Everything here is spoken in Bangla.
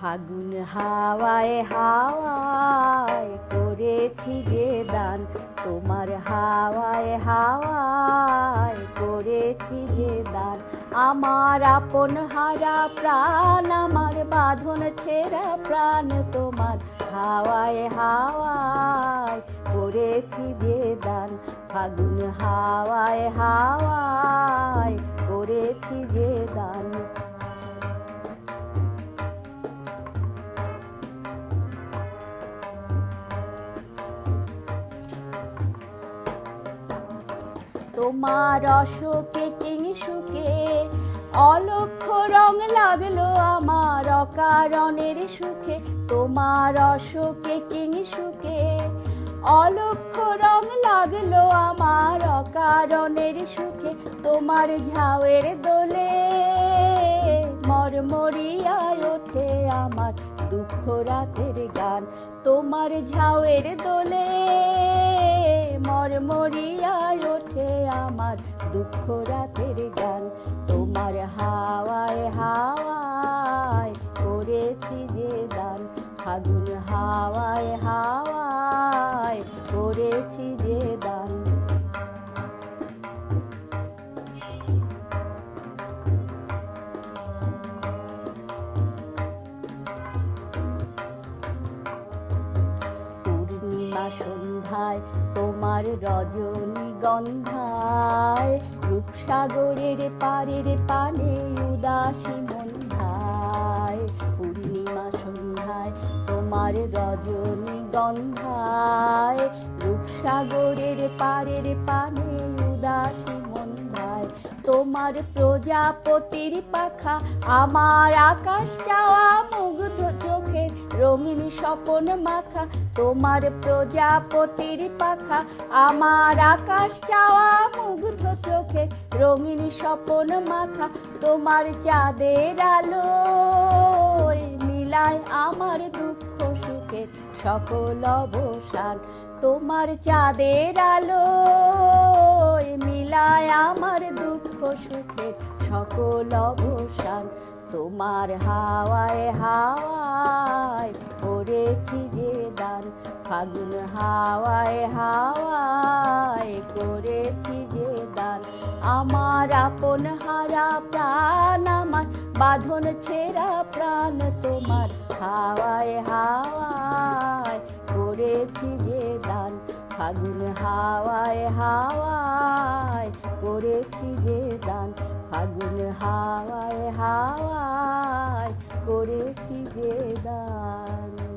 ফাগুন হাওয়ায় হাওয়ায় করেছি যে দান, তোমার হাওয়ায় হাওয়ায় করেছি যে দান। আমার আপন হারা প্রাণ, আমার বাঁধন ছেঁড়া প্রাণ, তোমার হাওয়ায় হাওয়ায় করেছি যে দান। ফাগুন হাওয়ায় হাওয়ায় করেছি যে দান। তোমার অশোকে কিংসুকে অলক্ষ রং লাগলো আমার অকারণের সুখে। তোমার অশোকে কিংসুকে অলক্ষ রং লাগলো আমার অকারণের সুখে। তোমার ঝাউয়ের দোলে মরমরিয়ায় ওঠে আমার দুঃখ রাতের গান। তোমার ঝাউয়ের দোলে মরমরিয়ায় ওঠে আমার দুঃখ রাতের গান। তোমার হাওয়ায় হাওয়ায় করেছি যে দান, ফাগুন হাওয়ায় হাওয়ায় করেছি যে দান। পূর্ণিমা সন্ধ্যায় তোমার রজনীগন্ধায়, রূপসাগরের পাড়ের পানে উদাসী মন্ধায়। পূর্ণিমা সন্ধ্যায় তোমার রজনীগন্ধায়, রূপসাগরের পাড়ের পানে উদাসী মন্ধায়। তোমার প্রজাপতির পাখা আমার আকাশ চাওয়া মুগ্ধ চোখের রঙিন স্বপন মাখা। তোমার প্রজাপতির পাখা আমার আকাশ চাওয়া মুগ্ধ চোখে রঙিন স্বপন মাখা। তোমার চাঁদের আলো মিলায় আমার দুঃখ সুখের সকল অবসান। তোমার চাঁদের আলো মিলায় আমার দুঃখ সুখের সকল অবসান। তোমার হাওয়ায় হাওয়ায় করেছি যে দান, ফাগুন হাওয়ায় হাওয়ায় করেছি যে দান। আমার আপন হারা প্রাণ, আমার বাঁধন ছেঁড়া প্রাণ, তোমার হাওয়ায় হাওয়ায় করেছি যে দান। ফাগুন হাওয়ায় হাওয়ায় করেছি যে দান, ফাগুন হাওয়ায় হাওয়ায় করেছি যে দান।